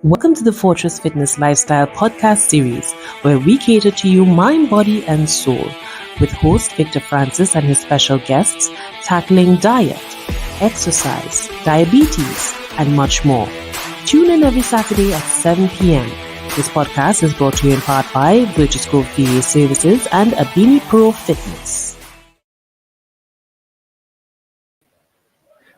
Welcome to the Fortress Fitness Lifestyle podcast series, where we cater to you mind, body, and soul, with host Victor Francis and his special guests tackling diet, exercise, diabetes, and much more. Tune in every Saturday at 7 p.m. This podcast is brought to you in part by Virtus Grove VA Services and Abini Pro Fitness.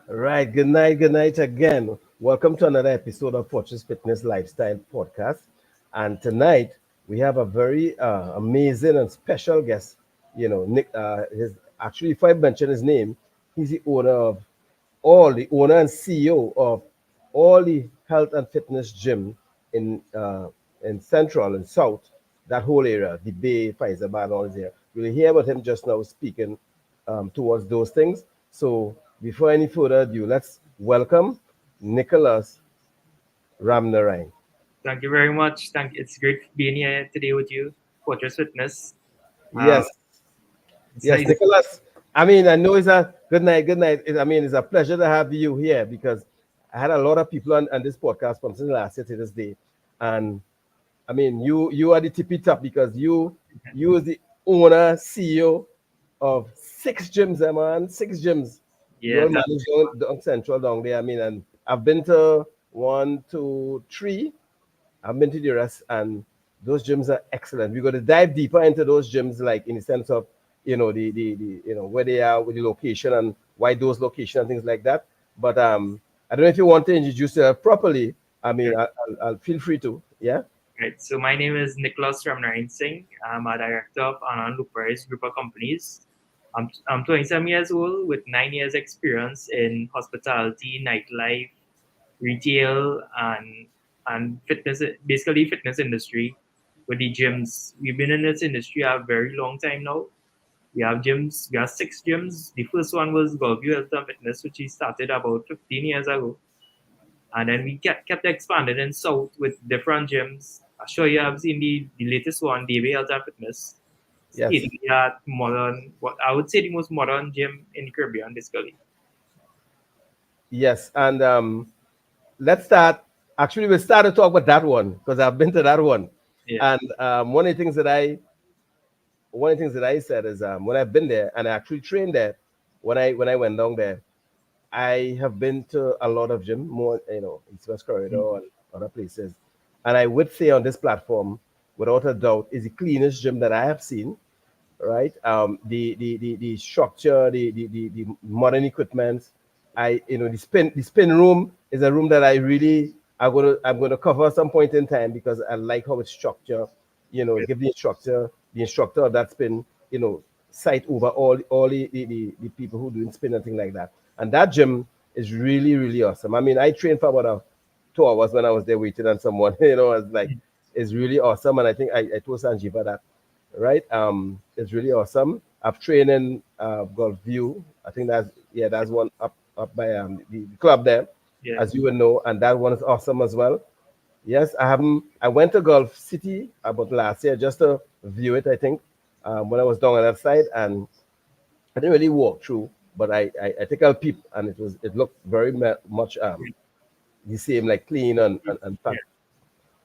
All right, good night again. Welcome to another episode of Fortress Fitness Lifestyle Podcast. And tonight we have a very amazing and special guest. You know, Nick. If I mention his name, he's the owner and CEO of all the health and fitness gym in Central and South, that whole area, the Bay, Faizabad, all there. We'll hear about him just now speaking towards those things. So before any further ado, let's welcome Nicholas Ramnarine. Thank you very much. It's great being here today with you, Fortress Fitness. Yes, Nice. Nicholas. I mean, I know it's a good night. It's a pleasure to have you here because I had a lot of people on this podcast from since last year to this day, and I mean, you are the tippy top because you is the owner, CEO of 6 gyms, man. 6 gyms. Yeah, You're managing down Central down there. I mean, and I've been to 1, 2, 3. I've been to the rest, and those gyms are excellent. We're going to dive deeper into those gyms, like in the sense of the where they are, with the location and why those locations and things like that. But I don't know if you want to introduce yourself properly. I mean, Sure. I'll feel free to. Yeah. Right. So my name is Nicholas Ramnarine Singh. I'm a director of Anand Luparis Group of Companies. I'm 27 years old with 9 years experience in hospitality, nightlife, retail, and fitness, basically fitness industry with the gyms. We've been in this industry a very long time now. We have gyms. We have 6 gyms. The first one was Gulfview Health and Fitness, which we started about 15 years ago. And then we kept expanding in South with different gyms. I'm sure you have seen the latest one, DB Health and Fitness. Yes. State-of-the-art, modern, what I would say the most modern gym in the Caribbean, basically. Yes. And let's start. Actually, we'll start to talk about that one because I've been to that one. Yeah. And one of the things that I said is when I've been there and I actually trained there, when I went down there, I have been to a lot of gym, more East West Corridor and other places, and I would say on this platform, without a doubt, is the cleanest gym that I have seen. Right, the structure, the modern equipment. The spin room is a room that I'm gonna cover at some point in time because I like how it's structured. Give the instructor of that spin, sight over all the people who doing spin and things like that. And that gym is really, really awesome. I mean, I trained for about 2 hours when I was there waiting on someone. I was like, it's really awesome. And I think I told Sanjiva that, right? It's really awesome. I've trained in Gulfview. I think that's one up by the club there, Yeah. as you would know, and that one is awesome as well. Yes, I haven't. I went to Gulf City about last year just to view it. I think when I was down on that side, and I didn't really walk through, but I think I'll peep, and it looked very much the same, like clean and Yeah. packed.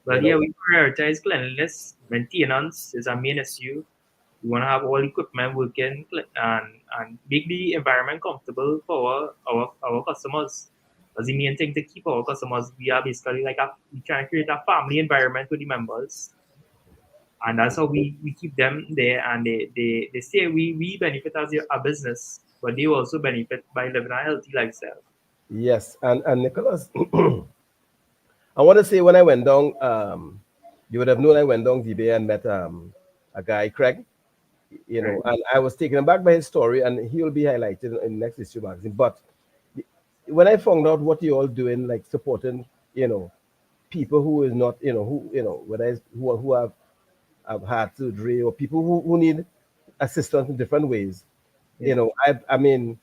Well, yeah, we prioritize cleanliness. Maintenance is our main issue. We want to have all equipment working and make the environment comfortable for our customers. That's the main thing to keep our customers. We are basically we try to create a family environment with the members. And that's how we keep them there, and they say we benefit as a business, but they also benefit by living a healthy lifestyle. Yes, and Nicholas, I want to say when I went down, you would have known I went down DB and met a guy, Craig. Right. And I was taken aback by his story, and he will be highlighted in next issue magazine. But when I found out what you all doing, like supporting, people who is not, whether it's who have had surgery or people who need assistance in different ways, Yeah. I mean,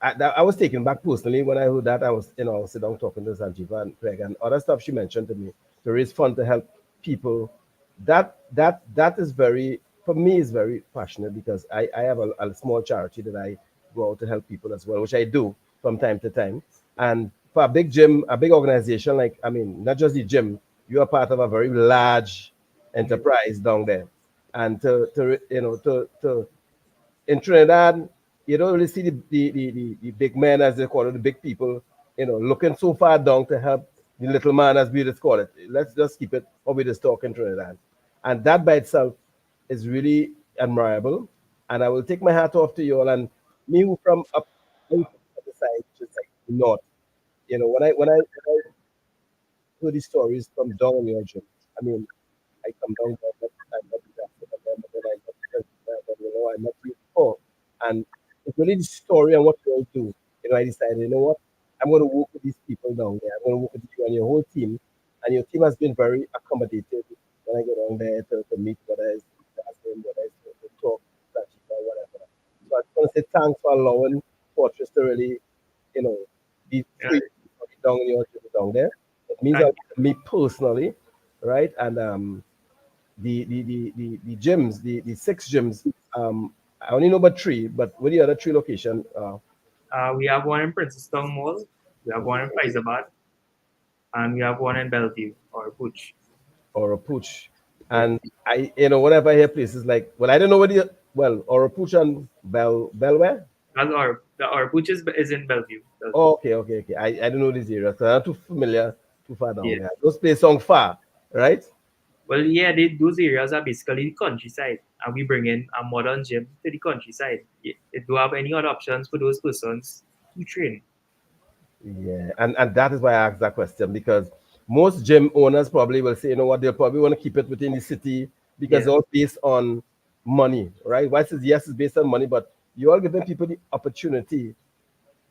I was taken back personally when I heard that. I was sitting down talking to Sanjiva and Craig and other stuff she mentioned to me to raise fund to help people. That is very, for me, is very passionate because I have a small charity that I go out to help people as well, which I do from time to time. And for a big gym, a big organization, like, I mean, not just the gym, you are part of a very large enterprise down there. And to in Trinidad, you don't really see the big men, as they call it, the big people, looking so far down to help the little man, as we just call it. Let's just keep it how we just talk in Trinidad. And that by itself is really admirable. And I will take my hat off to you all. And me who from up on the side, just like north, when I heard these stories from down in your gym, I mean, I come down there, I met you after them, and then I met I met you before. And it's really the story and what you all do. I decided, you know what, I'm going to work with these people down there. I'm going to work with you and your whole team. And your team has been very accommodative when I go down there to meet, whether it's to ask them, whether it's to talk, or whatever. So I just want to say thanks for allowing Fortress to really, you know, be free down in your gym down there. It means a lot to me personally, right? And the gyms, the six gyms. I only know about three, but what the other three location? We have one in Princeton Mall, we have one in Faizabad, and we have one in Bellevue or Pooch. Or a pooch. And I, whenever I hear places like, well, I don't know what the or a pooch and Belware. Or Pooch is in Bellevue. Oh, okay. I don't know these areas. So I'm not too familiar, too far down Yeah. there. Those places sound far, right? Well, yeah, those areas are basically the countryside, and we bring in a modern gym to the countryside. Do you have any other options for those persons to train? Yeah, and that is why I asked that question, because most gym owners probably will say, you know what, they'll probably want to keep it within the city because Yeah. all based on money, right? Why says yes, it's based on money, but you are giving people the opportunity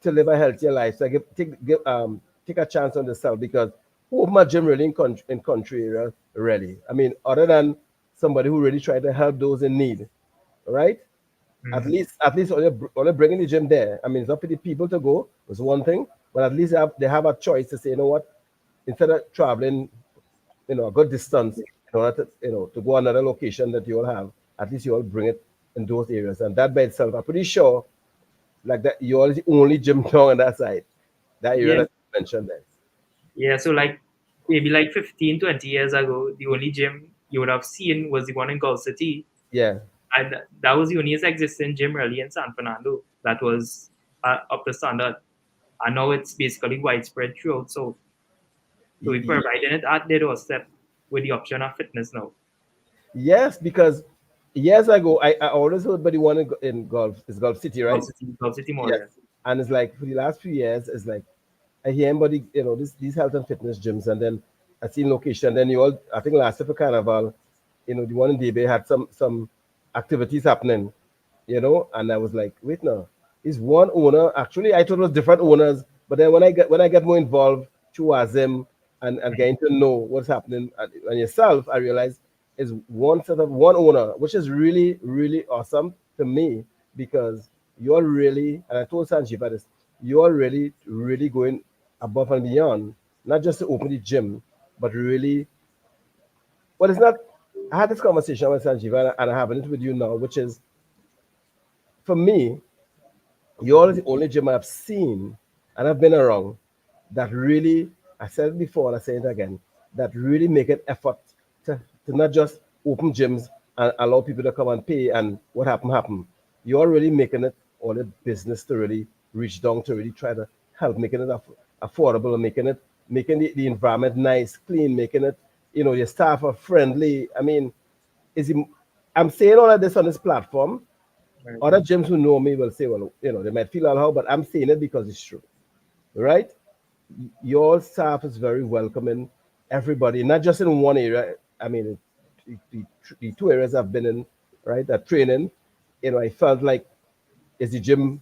to live a healthier life. So take a chance on yourself, because who open a gym really in country area, really? I mean, other than somebody who really try to help those in need, right? Mhm. At least only bringing the gym there. I mean, it's up to the people to go. Was one thing, but at least they have a choice to say, you know what, instead of traveling, a good distance in order to, to go another location that you all have, at least you all bring it in those areas, and that by itself, I'm pretty sure, like that, you all the only gym down on that side, that area Yeah, that you mentioned there. yeah. So like maybe like 15, 20 years ago, the only gym you would have seen was the one in Gulf City, Yeah, and that was the only existing gym really in San Fernando that was up to standard. And now it's basically widespread throughout. So we y- providing it at their doorstep with the option of fitness now. yes, because years ago, I always heard about the one in Gulf, it's Gulf City, right? Gulf City Mall, Yes. yeah. And it's like for the last few years, it's like I hear everybody, these health and fitness gyms, and then I seen location. Then you all, I think last year for Carnival, the one in DB had some activities happening, and I was like, wait, no, is one owner. Actually, I thought it was different owners, but then when I get more involved through Azim and getting to know what's happening and yourself, I realized is one set of one owner, which is really really awesome to me, because you're really, and I told Sanjiva this, you're really really going above and beyond, not just to open the gym, but really, well, it's not. I had this conversation with Sanjiva, and I have it with you now, which is, for me, you're the only gym I've seen and I've been around that really, I said it before and I say it again, that really make an effort to not just open gyms and allow people to come and pay and what happen. You're really making it all a business to really reach down to really try to help making it affordable, and making the environment nice, clean, making it, your staff are friendly. I mean, is it, I'm saying all of this on this platform. Right. Other gyms who know me will say, well, they might feel how, but I'm saying it because it's true, right? Your staff is very welcoming, everybody, not just in one area. I mean, the two areas I've been in, right, that training, I felt like it's the gym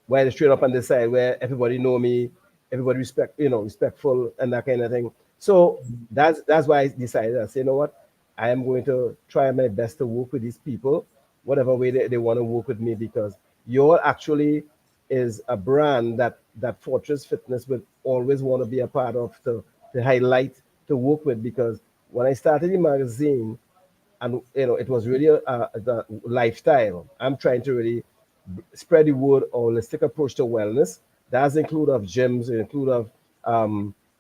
where I train up on this side where everybody know me, everybody respectful and that kind of thing. So that's why I decided, I say, you know what, I am going to try my best to work with these people, whatever way they want to work with me, because you're actually is a brand that Fortress Fitness would always want to be a part of, to highlight, to work with, because when I started the magazine, and it was really the lifestyle. I'm trying to really spread the word, or holistic approach to wellness. That's include of gyms, it include of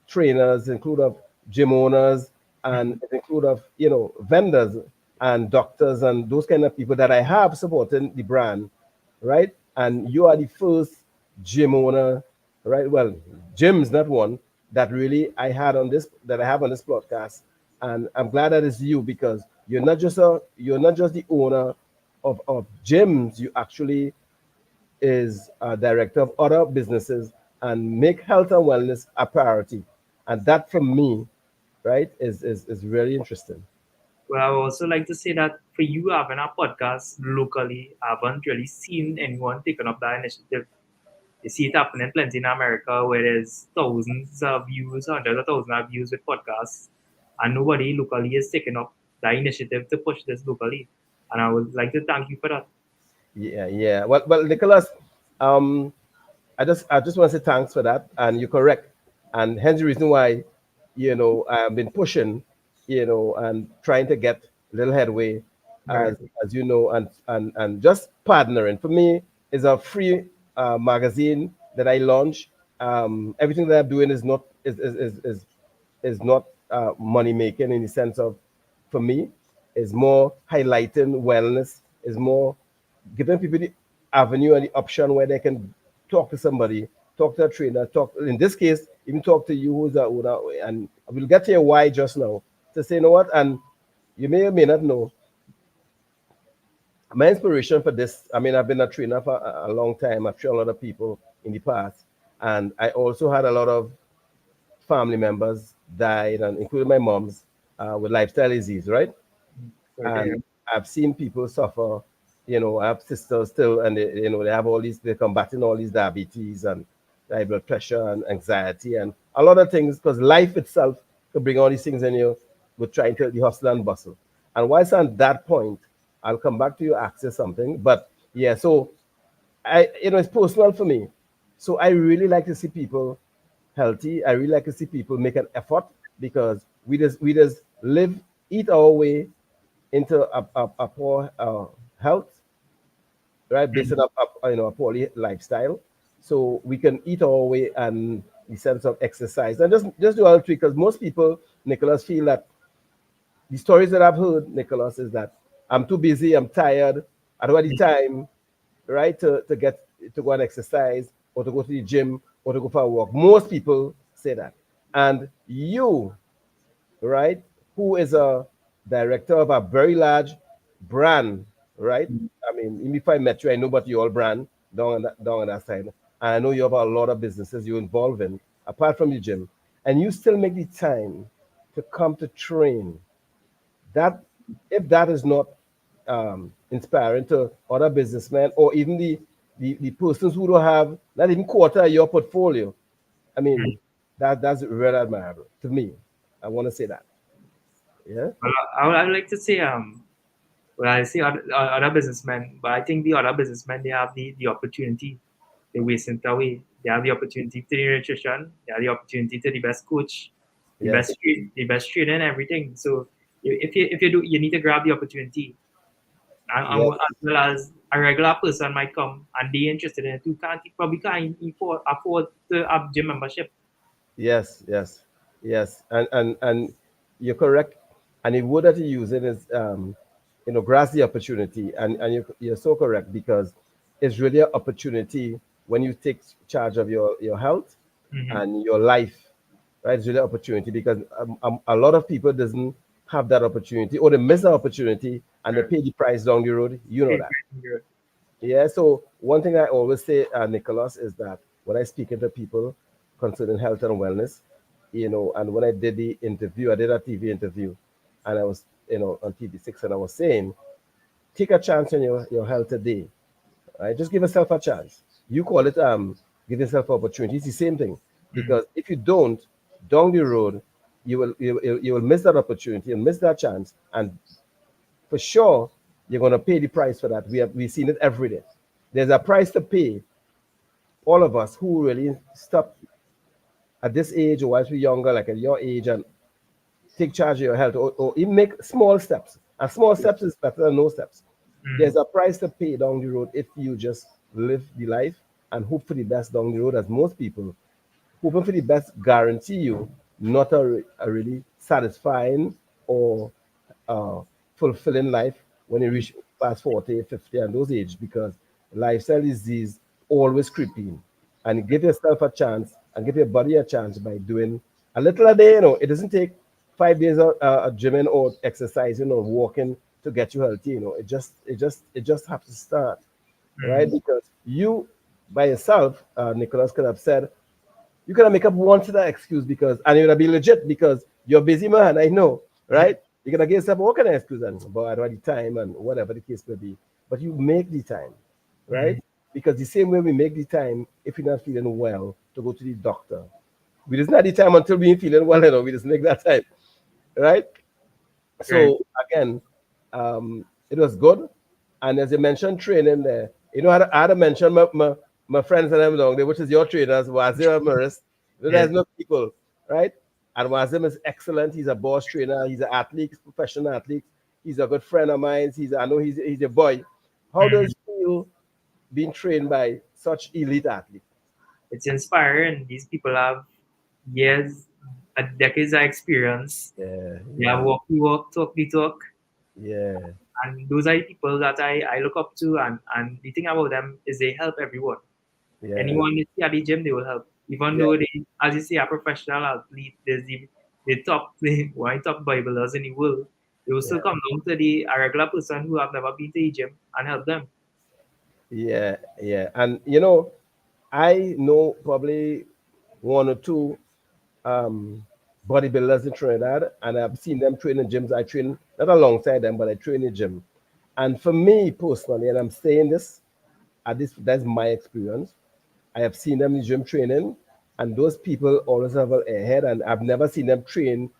trainers, include of gym owners, and it include of vendors and doctors and those kind of people that I have supporting the brand, right? And you are the first gym owner, right? Well, gym's not one that really I have on this podcast, and I'm glad that it's you because you're not just the owner of gyms. You actually is a director of other businesses and make health and wellness a priority, and that for me, right, is really interesting. Well, I would also like to say that for you having a podcast locally, I haven't really seen anyone taking up that initiative. You see it happening plenty in America where there's thousands of views, hundreds of thousands of views with podcasts, and nobody locally is taking up that initiative to push this locally. And I would like to thank you for that. Yeah, yeah. Well, Nicholas, um, I just want to say thanks for that, and you're correct, and hence the reason why, I've been pushing, and trying to get a little headway, Right. as you know, and just partnering for me is a free magazine that I launch. Everything that I'm doing is not money making in the sense of, for me, is more highlighting wellness, is more giving people the avenue and the option where they can talk to somebody, talk to a trainer, talk, in this case, even talk to you who's the owner. And we'll get to your why just now to say, you know what, and you may or may not know, my inspiration for this, I mean, I've been a trainer for a long time. I've trained a lot of people in the past. And I also had a lot of family members died, and including my mom's, with lifestyle disease, right? Sorry to hear. And I've seen people suffer. I have sisters still, and they have all these, they're combating all these diabetes and high blood pressure and anxiety and a lot of things because life itself could bring all these things in you with trying to the hustle and bustle. And whilst on that point, I'll come back to you, access something. But yeah, so it's personal for me. So I really like to see people healthy. I really like to see people make an effort because we just live, eat our way into a poor health, right? Based on a poorly lifestyle. So we can eat our way and the sense of exercise and just do all three because most people, Nicholas, feel that the stories that I've heard, Nicholas, is that I'm too busy, I'm tired, I don't have the time, right, to get to go and exercise or to go to the gym or to go for a walk. Most people say that. And you, right, who is a director of a very large brand, right? I mean, even if I met you, I know about your brand down on that side. And I know you have a lot of businesses you're involved in, apart from the gym. And you still make the time to come to train. That if that is not inspiring to other businessmen or even the persons who don't have not even quarter of your portfolio, I mean, that's really admirable to me. I want to say that. Yeah. Well, I would like to say, well, I say other businessmen, but I think the other businessmen, they have the opportunity. They waste it away. They have the opportunity to the nutrition. They have the opportunity to the best coach, Yes. the best trainer, and everything. So if you do, you need to grab the opportunity. And Yes. as well as a regular person might come and be interested in it too. Probably can't afford to have gym membership. Yes. Yes. Yes. And you're correct. And the word that you're using is grasp the opportunity. And you're so correct because it's really an opportunity when you take charge of your health Hmm. and your life, right? It's really an opportunity because a lot of people doesn't have that opportunity or they miss the opportunity and they Right. pay the price down the road. You know Okay, that. good. Yeah. So one thing I always say, Nicholas, is that when I speak to people concerning health and wellness, and when I did the interview, I did a TV interview, and I was, on TV6, and I was saying, take a chance on your health today, right? Just give yourself a chance. You call it give yourself opportunity. It's the same thing Mm. because if you don't, down the road, you will miss that opportunity and miss that chance, and for sure you're going to pay the price for that. We've seen it every day. There's a price to pay. All of us who really stop at this age or whilst we're younger, like at your age, and take charge of your health or even make small steps. And small steps is better than no steps. There's Mm. a price to pay down the road if you just live the life and hope for the best down the road, as most people hoping for the best guarantee you not a really satisfying or uh, fulfilling life when you reach past 40, 50 and those age, because lifestyle disease always creeping. And give yourself a chance and give your body a chance by doing a little a day. It doesn't take 5 days of gymming or exercising or walking to get you healthy. It just has to start, right? Mm. Because you by yourself, Nicholas could have said, you cannot make up one set of excuse because, and you're gonna be legit because you're busy man, I know, right? You're gonna give yourself what kind of excuse and but I don't have the time and whatever the case may be. But you make the time, right? Mm. Because the same way we make the time if you're not feeling well to go to the doctor. We just not the time until we ain't feeling well, we just make that time, right? Right. So again, it was good. And as you mentioned training there, I had to mention my friends and them down there, which is your trainers, Wazir and Maris. Yes. There's no people, right? And Wazim is excellent. He's a boss trainer. He's an athlete, he's a professional athlete. He's a good friend of mine. I know he's a boy. How does Mm. it feel being trained by such elite athletes? It's inspiring. These people have years, decades of experience. Yeah, They have yeah, walk the walk, talk the talk. yeah, And those are the people that I look up to. And the thing about them is they help everyone. yeah, Anyone you see at the gym, they will help. Even yeah, though they, as you say, a professional athlete, there's the top, the one top bodybuilders in the world, they will still yeah. come down to the a regular person who have never been to the gym and help them. Yeah, yeah. And I know probably one or two um bodybuilders in Trinidad, and I've seen them train in gyms. I train not alongside them, but I train in gym. And for me personally, and I'm saying this, that's my experience. I have seen them in gym training, and those people always have a head, and I've never seen them train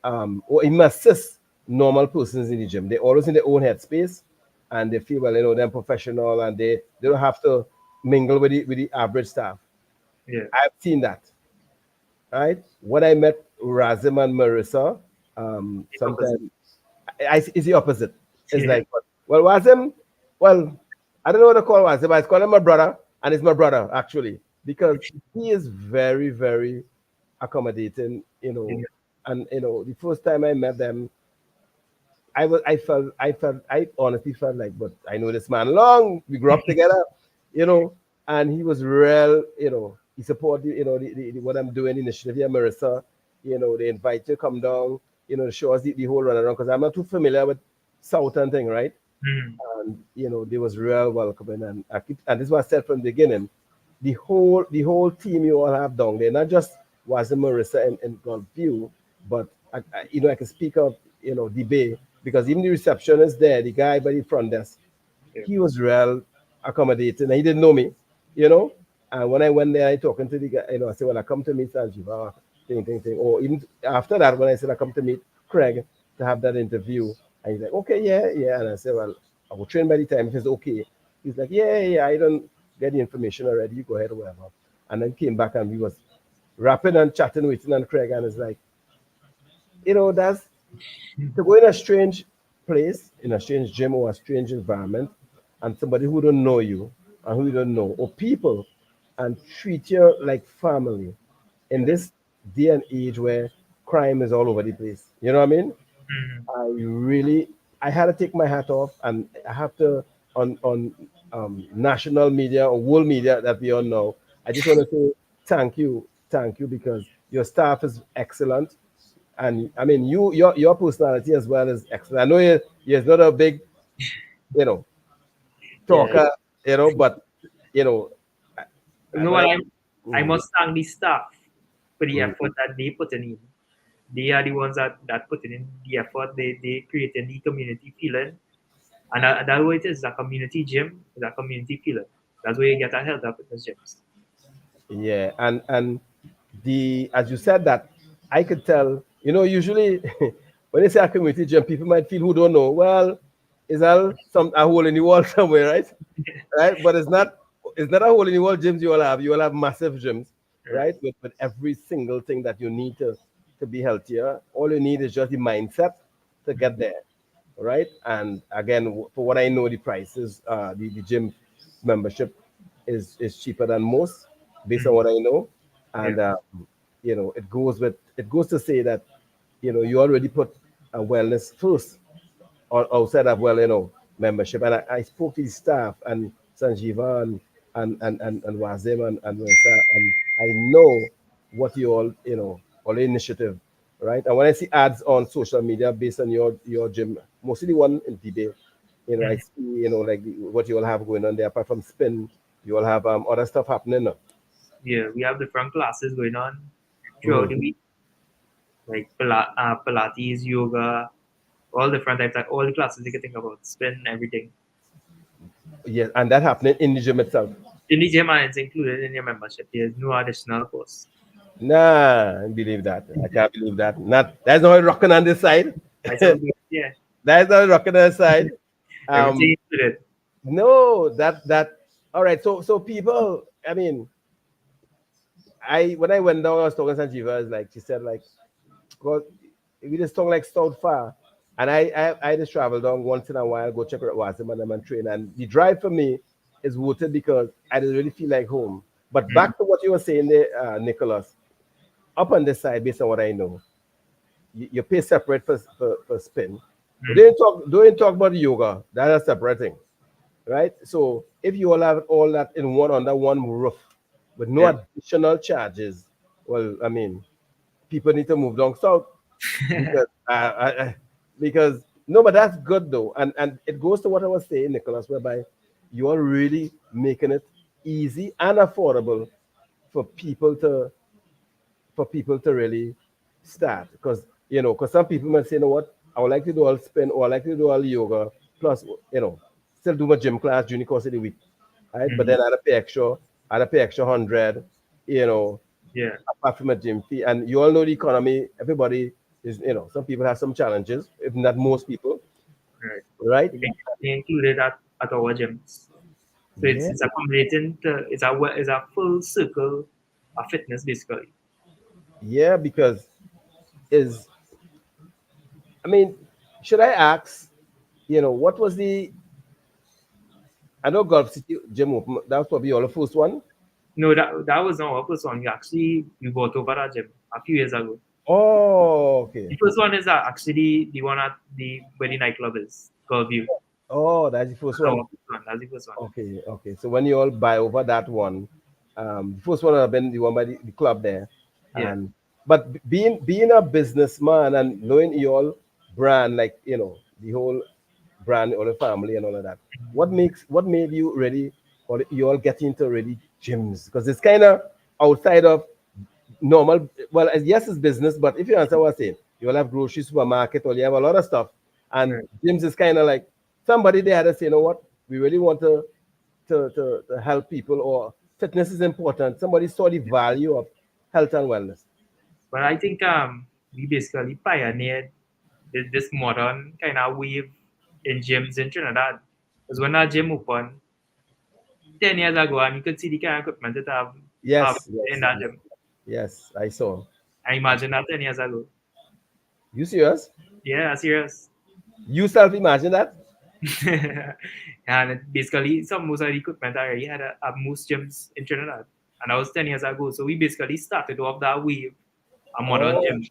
or even assist normal persons in the gym. They're always in their own headspace, and they feel well, they're professional, and they don't have to mingle with the average staff. Yeah. I've seen that, right? When I met Razim and Marissa, The opposite. sometimes it's the opposite. It's Yeah. like, well, Wazim, well, I don't know what to call Wazim. I call him my brother, and it's my brother actually because he is very, very accommodating. Yeah. And the first time I met them, I honestly felt like, but I know this man long. We grew up together, you know, and he was real. He supported, what I'm doing initiative here, Marissa. They invite you to come down, to show us the whole run around because I'm not too familiar with Southern thing, right? Mm. And they was real welcoming, and and this was said from the beginning. The whole team you all have down there, not just was Marissa and Gulfview, but I can speak of the Bay because even the receptionist there, the guy by the front desk, Yeah. he was real accommodating, and he didn't know me, you know. And when I went there, I talking to the guy, I said, "Well, I come to meet Sanjiva, thing." Or even after that, when I said I come to meet Craig to have that interview, and he's like, "Okay, yeah, yeah." And I said, "Well, I will train by the time if it's okay." He's like, "Yeah, yeah, I don't get the information already. You go ahead or whatever." And then came back and we was rapping and chatting with him and Craig, and it's like, that's to go in a strange place, in a strange gym or a strange environment, and somebody who don't know you and who you don't know, or people, and treat you like family in this day and age where crime is all over the place. You know what I mean? Mm. I had to take my hat off, and I have to on national media or world media that we all know. I just want to say thank you, because your staff is excellent, and I mean your personality as well is excellent. I know you're not a big you know Yeah. talker, but you know You know when what? I I mm, must thank the staff for the mm, effort that they put in. They are the ones that put in the effort. They created the community feeling. And that's what it is. A community gym is a community feeling. That's where you get a health up in those gyms. yeah, and the as you said that, I could tell. Usually when they say a community gym, people might feel who don't know. Well, is that a hole in the wall somewhere, right? Right? But it's not a hole in the wall gyms you all have. You all have massive gyms, Right. right? With every single thing that you need to be healthier. All you need is just the mindset to get there, right? And again, for what I know, the prices, the gym membership is cheaper than most, based on Mm. what I know. And it goes to say that you already put a wellness first outside of membership. And I spoke to the staff and Sanjeeva and Wazim and Marissa, and I know what you all the initiative, right? And when I see ads on social media based on your gym, mostly the one in debate, I see like what you all have going on there. Apart from spin, you all have other stuff happening. Yeah, we have different classes going on throughout Mhm. the week, like Pilates, yoga, all different types, like all the classes you can think about, spin, everything. Yes, and that happening in the gym itself. In the gym, and it's included in your membership. There's no additional cost. Nah, I believe that. I can't believe that. Not that's not rocking on this side. That's all good. Yeah, That's not rocking on this side. everything included. No, that. All right. So people. I mean, I when I went down, I was talking to Sanjeeva. It's like she said, like, God, we just talk like South far, and I just travel down once in a while, go check out Wasim and them and train. And the drive for me is rooted because I didn't really feel like home. But Mm. back to what you were saying there, Nicholas. Up on this side, based on what I know, you pay separate for spin. We Mm. don't talk about yoga. That's a separate thing, right? So if you all have all that in one under one roof with no Yeah. additional charges, well, I mean, people need to move down south because because no, but that's good though, and it goes to what I was saying, Nicholas, whereby you are really making it easy and affordable for people to really start because some people might say, you know what, I would like to do all spin or I like to do all yoga plus still do my gym class during the course of the week, right? But Mm. then I'd pay extra 100, you know Yeah. apart from a gym fee. And you all know the economy, everybody is, some people have some challenges, if not most people, Right. right? They included at our gyms. So it's Yeah. it's accommodating to it's a full circle of fitness basically. Yeah, because is I mean, should I ask, what was I know Gulf City Gym Open, that was probably your first one. No, that was not our first one. We bought over that gym a few years ago. Oh, okay. The first one is actually the one at the where the nightclub is, Curview. Oh, that's the first That's our one. first one. That's the first one. Okay, okay. So when you all buy over that one, the first one have been the one by the club there, Yeah. and but being a businessman and knowing your brand, like the whole brand or the family and all of that, what made you ready or you all get into ready gyms? Because it's kind of outside of normal. Well, yes, it's business, but if you understand what I'm saying, you will have grocery supermarket or you have a lot of stuff, and Right. gyms is kind of like somebody they had to say, you know what, we really want to help people, or fitness is important. Somebody saw the value of health and wellness. But I think we basically pioneered this modern kind of wave in gyms in Trinidad. Because when that gym opened 10 years ago, and you could see the kind of equipment that have Yes, in yes, that gym. yes. I saw. I imagine that 10 years ago. You serious? Yeah, serious. You self imagine that? And basically, some most of the equipment I already had at most gyms in Trinidad. And that was 10 years ago. So we basically started off that wave, a modern Oh, gym.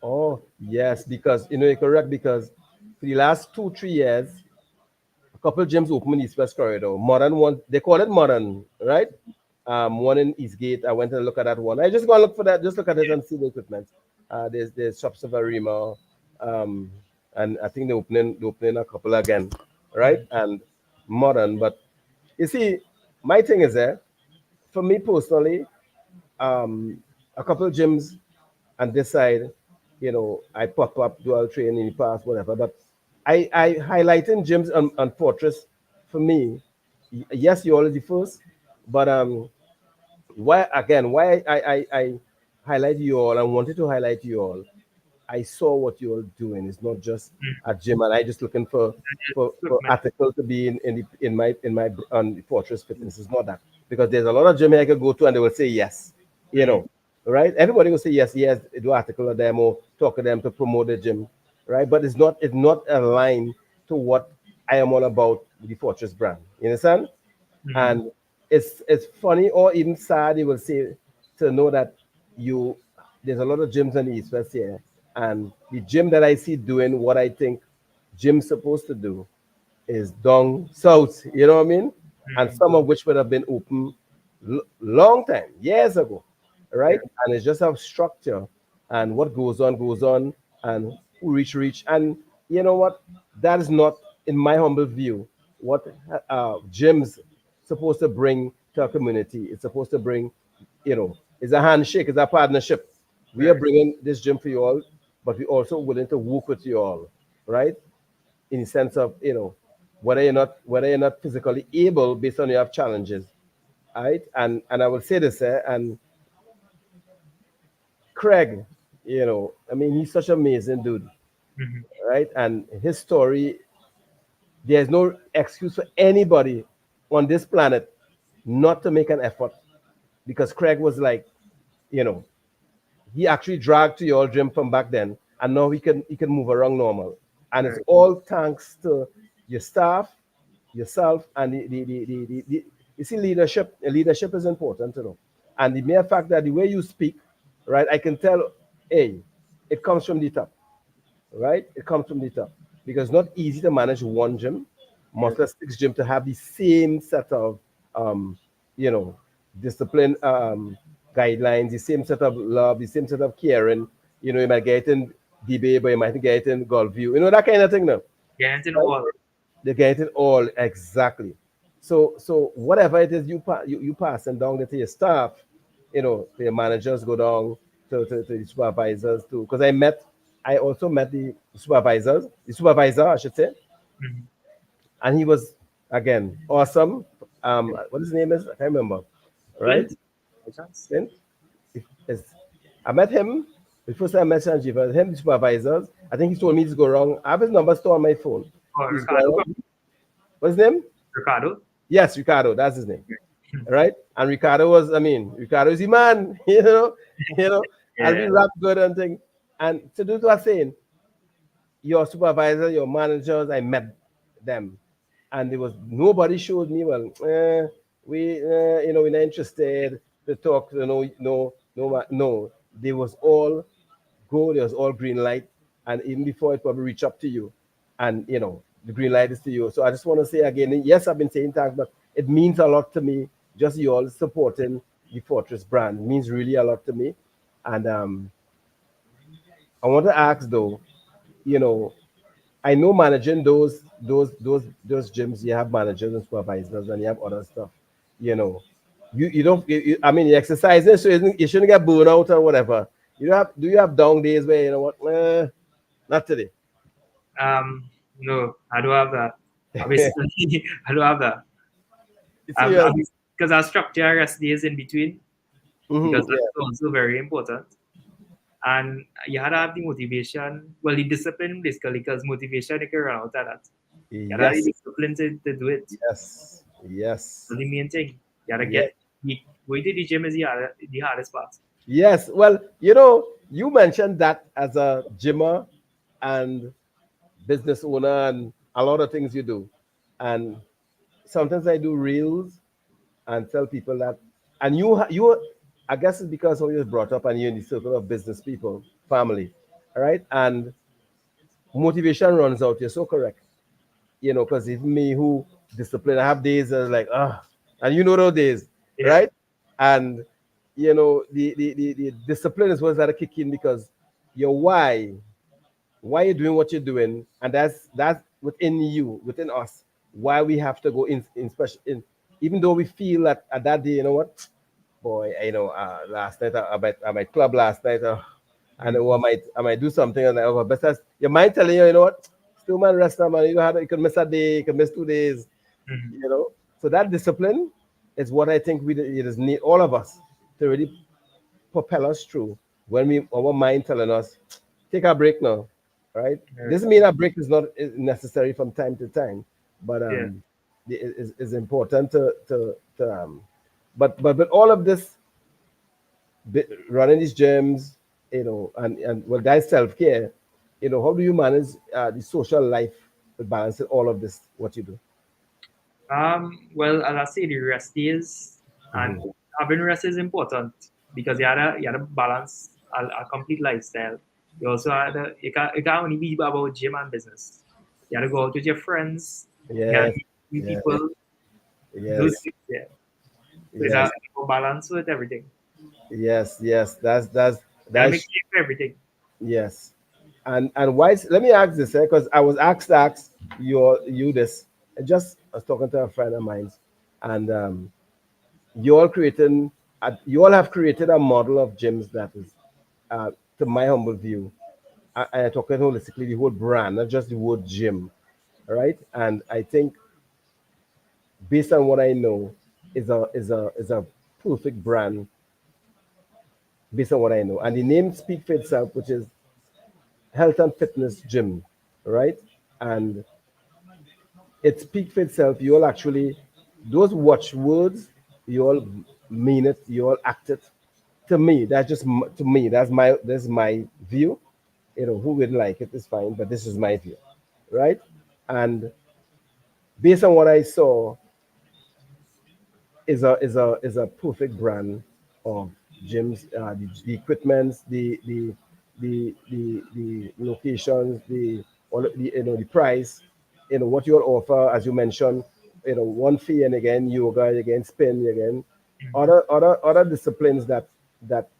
oh, yes. Because you're correct. Because for the last 2 3 years, a couple gyms open in East West Corridor. Modern one, they call it modern, right? One in Eastgate. I went and look at that one. I just go and look for that. Just look at it and see the equipment. There's Shops of Arima, um, and I think they're opening a couple again, right? And modern. But you see, my thing is there for me personally. Um, a couple of gyms and decide, I pop up dual train in the past, whatever. But I highlighting gyms on Fortress for me. Yes, you're already first, but why I highlight you all and wanted to highlight you all. I saw what you're doing. It's not just a gym, and I just looking for Equipment. article to be in my on Fortress Fitness. It's not that, because there's a lot of gym I could go to and they will say yes, right? Everybody will say yes, yes. Do article or demo, talk to them to promote the gym, right? But it's not aligned to what I am all about with the Fortress brand. You understand? Mm. And it's funny or even sad, you will say, to know that you there's a lot of gyms in the East West here, and the gym that I see doing what I think gym's supposed to do is down south. You know what I mean? And Mm-hmm. some of which would have been open long time, years ago, Yeah. right? And it's just a structure, and what goes on, and who reach, and you know what? That is not, in my humble view, what gyms supposed to bring to a community. It's supposed to bring, it's a handshake, it's a partnership. We are Right. bringing this gym for you all, but we also willing to work with you all, right? In the sense of, whether you're not physically able based on you have challenges, right? And I will say this, and Craig, I mean, he's such an amazing dude, Mm-hmm. right? And his story, there's no excuse for anybody on this planet not to make an effort, because Craig was like, you know, he actually dragged to your gym from back then, and now he can move around normal. And it's Right. all thanks to your staff, yourself, and the you see, leadership is important, and the mere fact that the way you speak, right, I can tell, hey, it comes from the top, right? It comes from the top, because it's not easy to manage one gym, Yeah. much less six gym, to have the same set of um, you know, discipline, guidelines, the same set of love, the same set of caring. You might get in DBA, but you might get in golf view. That kind of thing now. Yeah, and Right? all. They get it all exactly. So whatever it is you passing down to your staff, to your managers, go down to the supervisors too. Because I also met the supervisor, I should say, Mm-hmm. and he was, again, awesome. What his name is, I can't remember. Right? Flint, by chance? Then it's, I met him the first time I met Sanjeev. Him, the supervisors. I think he told me to go wrong. I have his number stored on my phone. Or He's Ricardo. going. What's his name? Ricardo. Yes, Ricardo. That's his name. Right? And Ricardo was, Ricardo is the man. And we Yeah. rap good and thing. And to do what I'm saying, your supervisor, your managers, I met them, and there was nobody showed me, well, we're not interested to talk. No. They was all go. There was all green light, and even before it probably reach up to you, and the green light is to you. So I just want to say again, yes, I've been saying thanks, but it means a lot to me. Just you all supporting the Fortress brand means really a lot to me, and I want to ask though, you know, I know managing those gyms, you have managers and supervisors, and you have other stuff. You know, you don't. I mean, you're exercising, so you shouldn't get burned out or whatever. Do you have down days where, not today? No, I don't have that. Basically, I don't have that. It's serious. Because I structure rest days in between, because Yeah. that's also very important. And you had to have the motivation, well, the discipline basically, because motivation you can run out of that. You gotta have Yes. the discipline to do it. Yes. Yes. That's the main thing. You gotta Yeah. get going to the gym is the hardest part. Yes. Well, you mentioned that as a gymmer and business owner and a lot of things you do. And sometimes I do reels and tell people that, and I guess it's because how you was brought up and you're in the circle of business people, family, all right? And motivation runs out. You're so correct. Because even me who discipline, I have days that are like, and those days, Yeah. right? And the discipline is what's that to kick in, because your why you're doing what you're doing, and that's within you, within us. Why we have to go in special, even though we feel that at that day, what, boy, last night I might club last night, and I might do something, and but that's your mind telling you, what, still, man, rest now, man. You can miss a day, you can miss 2 days, Mhm. So that discipline is what I think it is need all of us to really propel us through, when our mind telling us, take a break now, right? Yeah. Doesn't mean a break is necessary from time to time, but Yeah. it is important to but all of this, running these gyms, and well, that's self-care. How do you manage the social life with balancing all of this, what you do? Well, as I say, the rest days and Mhm. having rest is important. because you had a balance, a complete lifestyle. You also had it can't only be about gym and business. You had to go out with your friends, you had to Yes, meet new yes, people, those yes, things, yeah. So it's yes, a balance with everything. yes. And make That's sure for everything. yes. And why? Let me ask this, because I was asked to ask you this. I was talking to a friend of mine, and you all creating, you all have created a model of gyms that is, uh, to my humble view, I talking holistically the whole brand, not just the word gym, right? And I think, based on what I know, is a perfect brand based on what I know. And the name speak for itself, which is health and fitness gym, right? And it speaks for itself. You all actually, those watchwords, you all mean it, you all act it. To me, that's just to me. That's my view. Who would like it is fine, but this is my view, right? And based on what I saw, is a perfect brand of gyms. The equipments, the locations, the price, what you all offer, as you mentioned, one fee, and again yoga, again spin, again Mhm. other disciplines that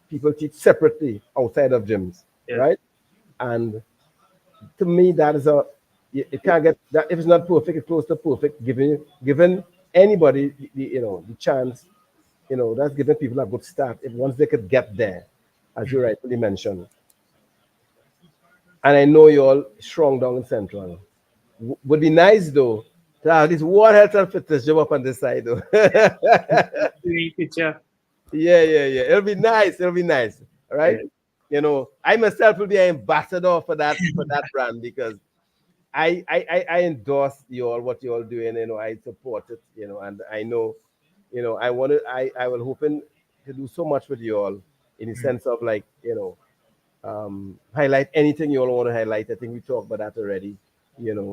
people teach separately outside of gyms, Yeah, right? And to me, that is it can't get that if it's not perfect, it's close to perfect. Given anybody the chance, that's giving people a good start. If once they could get there, as you Mhm. rightfully mentioned, and I know you're all strong down in Central. Would be nice though to have this one health and fitness job up on this side though. Great picture. Yeah. It'll be nice. All right. Yeah, I myself will be an ambassador for that brand, because I endorse you all, what you all doing. I support it. And I know, I will hoping to do so much with you all, in the mm, sense of, like, highlight anything you all want to highlight. I think we talked about that already.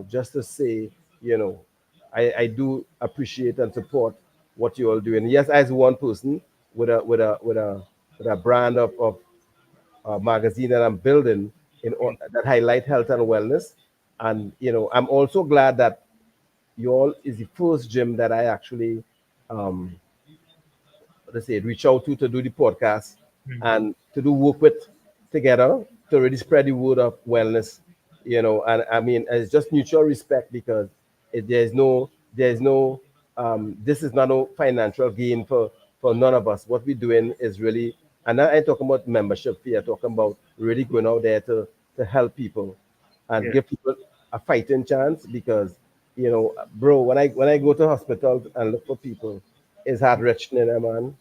Just to say, you know, I do appreciate and support what you all doing. Yes, as one person with a brand of magazine that I'm building mm, that highlight health and wellness. And I'm also glad that you all is the first gym that I actually, um, let's say, reach out to do the podcast mm. and to do work with together to really spread the word of wellness. And I mean, it's just mutual respect, because there's no this is not no financial gain for none of us. What we're doing is really, and I ain't talking about membership fee. I'm talking about really going out there to help people and Yeah, give people a fighting chance. Because bro, when I go to hospitals and look for people, it's heart wrenching, man.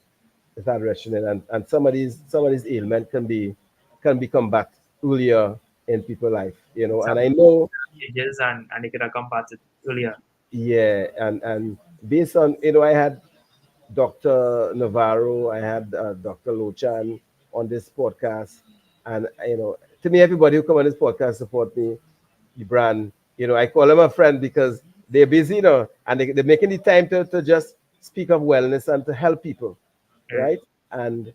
It's heart wrenching. And some of these ailment can be combat earlier in people's life. And some I know, changes and they could have combated earlier. yeah. And based on, I had Dr. Navarro, I had Dr. Lochan on this podcast. And, to me, everybody who come on this podcast support me, the brand. I call them a friend, because they're busy, and they're making the time to just speak of wellness and to help people, Yeah, right? And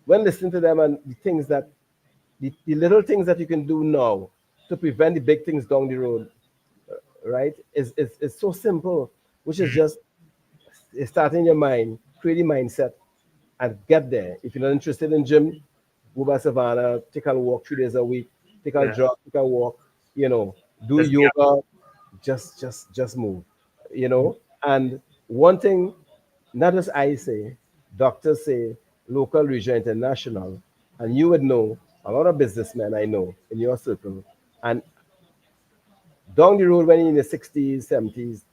when listening to them, and the little things that you can do now to prevent the big things down the road, right? Is so simple, which is mm, just starting your mind, creating mindset, and get there. If you're not interested in gym, go by Savannah, take a walk 3 days a week, take a yeah. jog, take a walk, do Just be up. yoga, just move, And one thing, not just I say, doctors say, local, regional, international, and you would know a lot of businessmen I know in your circle, and down the road when you're in your 60s, 70s,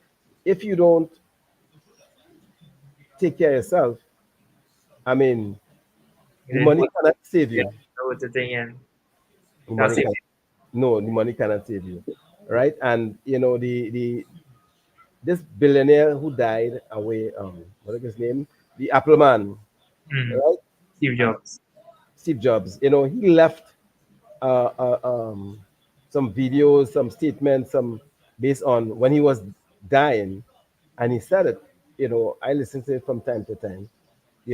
if you don't take care of yourself, I mean, the And money what, cannot save yeah, you. what's the thing? And The that's money it. can No, the money cannot save you, right? And the this billionaire who died away, what is his name? The Apple man, Mm. right? Steve Uh, Jobs. Steve Jobs. He left uh, uh, um, some videos, some statements, some based on when he was dying, and he said it. I listen to it from time to time.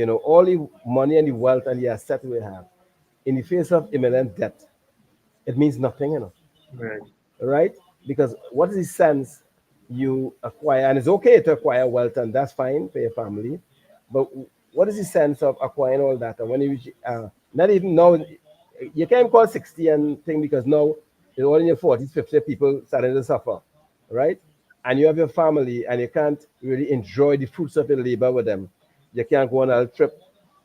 all the money and the wealth and the asset we have, in the face of imminent debt, it means nothing. Right. Right? Because what is the sense you acquire, and it's okay to acquire wealth, and that's fine for your family, but what is the sense of acquiring all that? And when you reach, not even now, you can't call 60 and thing because now it's all in your 40s, 50 people starting to suffer, right? And you have your family and you can't really enjoy the fruits of your labor with them. You can't go on a trip,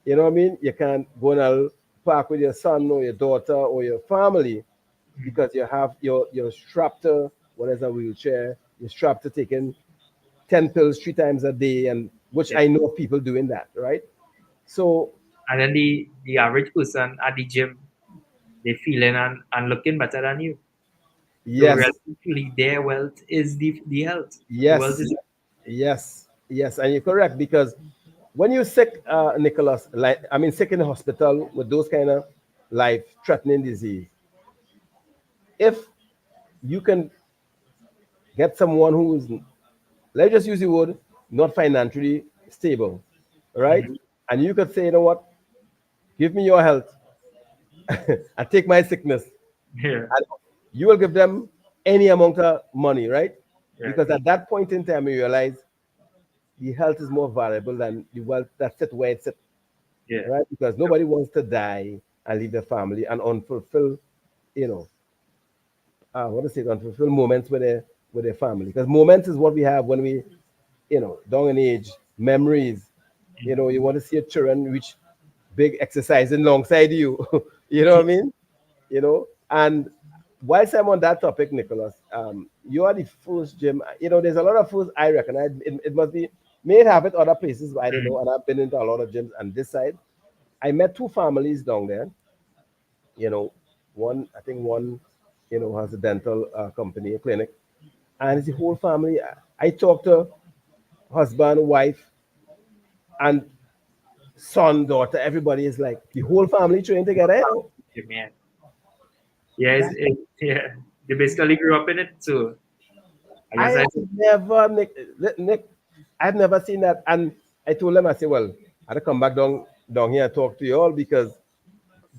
you know what I mean? You can't go on a park with your son or your daughter or your family because you're strapped to what is a wheelchair, you're strapped to taking 10 pills 3 times a day, and which Yeah. I know of people doing that, right? So And then the average person at the gym, they feeling and looking better than you. So yes, relatively, their wealth is the health. The wealth yes, is yes, and you're correct because when you're sick, Nicholas, like I mean, sick in the hospital with those kind of life-threatening disease, if you can get someone who's, let's just use the word, not financially stable, right? Mhm. And you could say, you know what, give me your health and take my sickness, Yeah. and you will give them any amount of money, right? Right. Because at that point in time, you realize the health is more valuable than the wealth that's it where it's at, Yeah. right? Because nobody wants to die and leave their family and unfulfilled, you know, what to say, unfulfilled moments with their family. Because moments is what we have when we, down in age, memories. You want to see your children reach big exercising alongside you. You know what I mean? And whilst I'm on that topic, Nicholas, you are the first gym. There's a lot of foods I recognize. It must be, may have it other places, but I don't Mhm. know. And I've been into a lot of gyms. And this side, I met two families down there. You know, one, I think one, has a dental company, a clinic, and it's the whole family. I talked to husband, wife, and son, daughter. Everybody is like the whole family trained together. Yeah, man. Yeah, yeah. They basically grew up in it too. I I guess have I never, Nick, I've never seen that. And I told them, I said, well, I had to come back down here and talk to you all because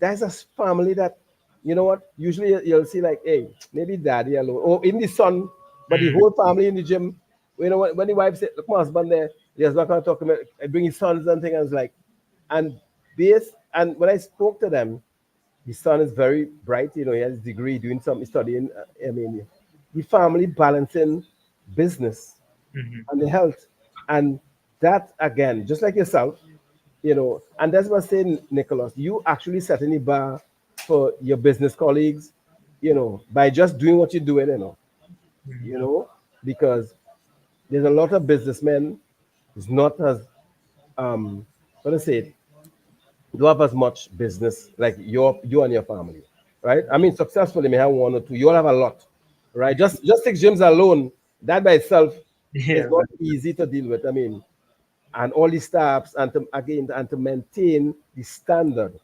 there's a family that, you know what, usually you'll see like, hey, maybe daddy alone, or in the son, but the mm, whole family in the gym. When the wife said, look, my husband there, he's not going to talk to me, I bring his sons and things, I was like, and and when I spoke to them, his son is very bright. He has a degree doing some studying. I mean, the family balancing business mhm. and the health, and that again, just like yourself, and that's what I'm saying, Nicholas. You actually setting the bar for your business colleagues, by just doing what you're doing, you know, because there's a lot of businessmen who's not as what I say, don't have as much business like you and your family, right? I mean, successfully may have one or two. You all have a lot, right? Just 6 gyms alone, that by itself is Yeah, not easy to deal with. I mean, and all the staffs and to maintain the standard,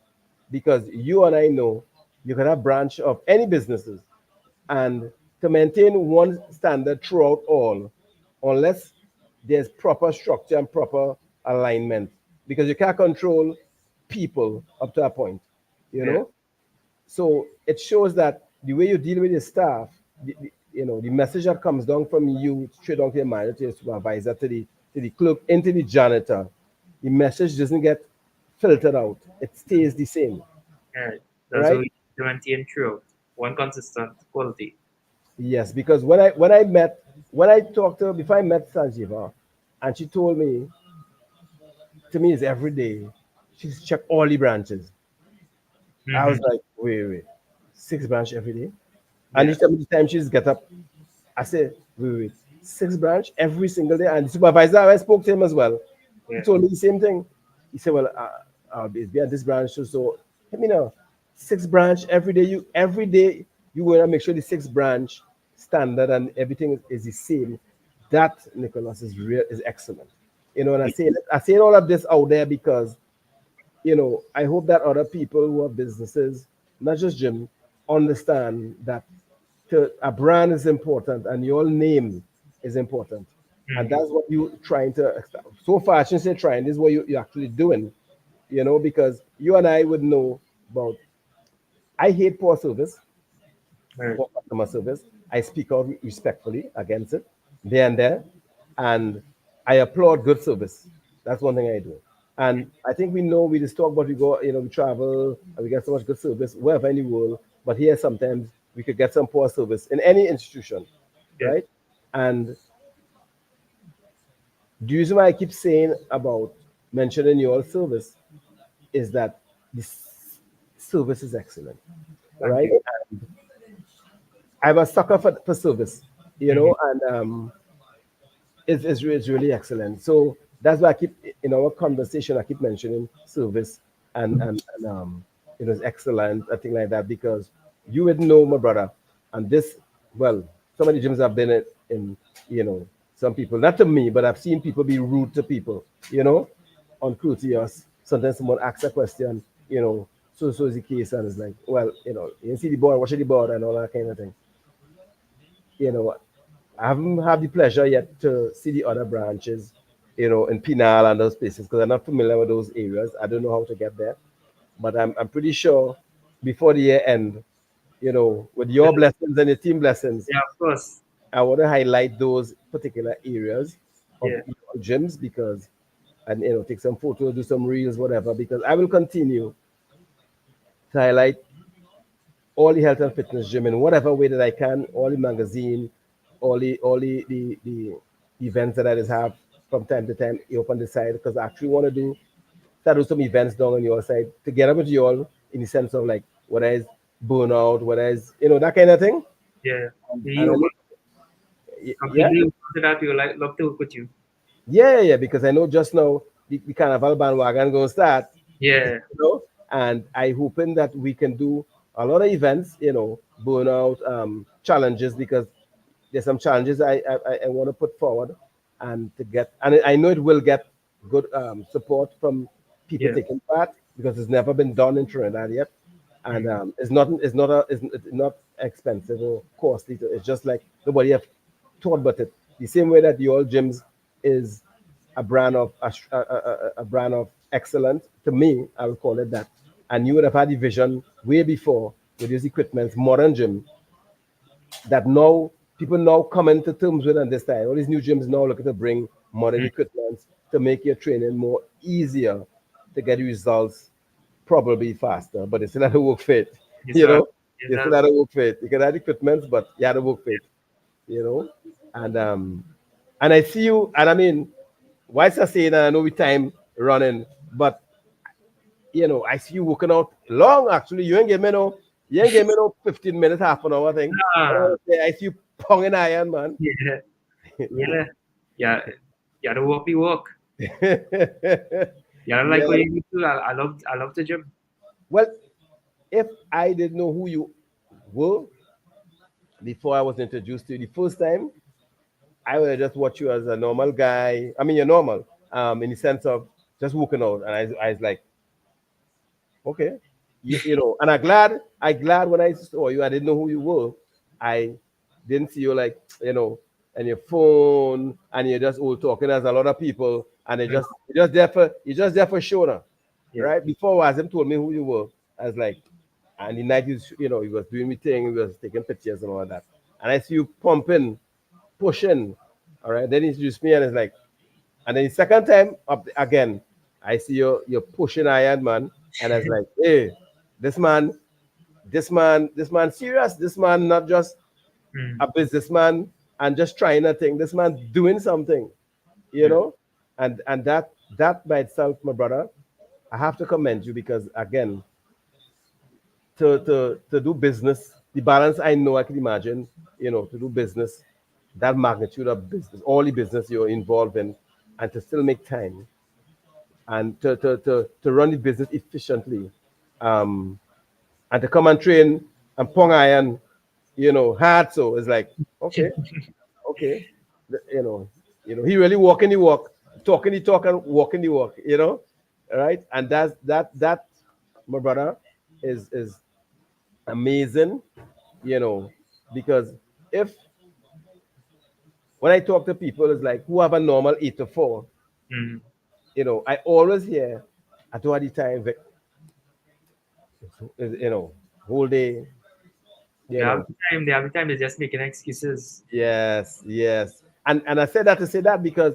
because you and I know you can have branch of any businesses, and to maintain one standard throughout all, unless there's proper structure and proper alignment, because you can't control people up to a point, you yeah, know. So it shows that the way you deal with your staff, the message that comes down from you straight down to your manager, to your supervisor, to the clerk, into the janitor, the message doesn't get filtered out. It stays the same, yeah. That's what right? we maintain throughout. One consistent quality. Yes, because when I talked to her before I met Sanjiva, and she told me, to me, it's every day. She's checked all the branches. I was Hmm. like, wait, 6 branch every day. And Yeah, each time the time she's get up, I said, wait, 6 branch every single day. And the supervisor, I spoke to him as well. He yeah, told me the same thing. He said, well, I'll be at this branch. So let me know. 6 branch every day. Every day you want to make sure the 6 branch standard and everything is the same. That, Nicholas, is excellent. And I say all of this out there because I hope that other people who have businesses, not just Jim, understand that a brand is important and your name is important. And that's what you trying to, so far I shouldn't say trying, this is what you're actually doing, because you and I would know about, I hate poor service, Right. poor customer service. I speak out respectfully against it there and there. And I applaud good service. That's one thing I do. And I think we know, we just talk about, we go, we travel and we get so much good service wherever in the world. But here sometimes we could get some poor service in any institution, Yeah. right? And the reason why I keep saying about mentioning your service is that this service is excellent, Thank right? you. I'm a sucker for service, Mhm. and it's really excellent. So that's why I keep, in our conversation, I keep mentioning service and it's excellent, I think like that, because you would know, my brother, and this, well, some of the gyms I've been in, some people, not to me, but I've seen people be rude to people, uncourteous. Sometimes someone asks a question, so is the case, and it's like, well, you see the board, watch the board, and all that kind of thing. you know, I haven't had the pleasure yet to see the other branches, in Pinal and those places, because I'm not familiar with those areas. I don't know how to get there, but I'm pretty sure before the year end, with your blessings and your team blessings, Yeah, of course. I want to highlight those particular areas of Yeah. your gyms, because, and take some photos, do some reels, whatever, because I will continue to highlight all the health and fitness gym in whatever way that I can, all the magazine, all the events that I just have from time to time up on the side, because I actually want to start do some events down on your side together with you all, in the sense of like what is burnout, what is that kind of thing. Yeah. And I You know, yeah, completely open to that. We would like love to work with you. yeah, because I know just now the carnival bandwagon gonna start, Yeah. and I hoping that we can do a lot of events, burnout challenges, because there's some challenges I want to put forward, and to get, and I know it will get good support from people Yeah. taking part, because it's never been done in Trinidad yet, and Mm. it's not expensive or costly. It's just like nobody have thought about it. The same way that the old gyms is a brand of a brand of excellence. To me, I would call it that. And you would have had the vision way before with these equipments, modern gym, that now people now come into terms with and understand. All these new gyms now looking to bring modern Mm. equipment to make your training more easier, to get results probably faster, but it's still had to work fit. Yes, You sir. know, Yes, you still sir. had to work fit. You can have equipment, but you had to work fit. You know, and I see you, and I mean, why I saying, I know we time running, but I see you working out long. Actually, you ain't give me no 15 minutes, half an hour thing. But Ah, I see you ponging iron, man. yeah. Yeah. Yeah. Yeah. The walk, the walk. Yeah. I like what Yeah. you do. I love the gym. Well, if I didn't know who you were before I was introduced to you the first time, I would have just watched you as a normal guy. I mean, you're normal, in the sense of just working out, and I was like, okay, and I glad when I saw you, I didn't know who you were. I didn't see you like, and your phone, and you're just all talking as a lot of people, and Mm. you're just there for show now, Yeah. right? Before Wazim told me who you were, I was like, and the night he was doing me thing, he was taking pictures and all that, and I see you pumping, pushing, all right. Then he introduced me, and it's like, and then the second time up again, I see you're pushing Iron Man, and I was like, hey, this man, this man serious. This man not just Mm. a businessman and just trying a thing. This man doing something, you Yeah. know, and that by itself, my brother, I have to commend you, because again, to do business, the balance I know I can imagine, to do business, that magnitude of business, all the business you're involved in, and to still make time, and to run the business efficiently, um, and to come and train and pong iron, hard. So it's like, okay, okay, you know, he really walking the walk, talking the talk, and walking the walk, right? And that, my brother, is amazing, because if when I talk to people, it's like who have a normal 8 to 4. Mm. I always hear, I don't have the time, whole day, They you have know. the time. They have the time. They're just making excuses. Yes, yes. And I said that to say that because,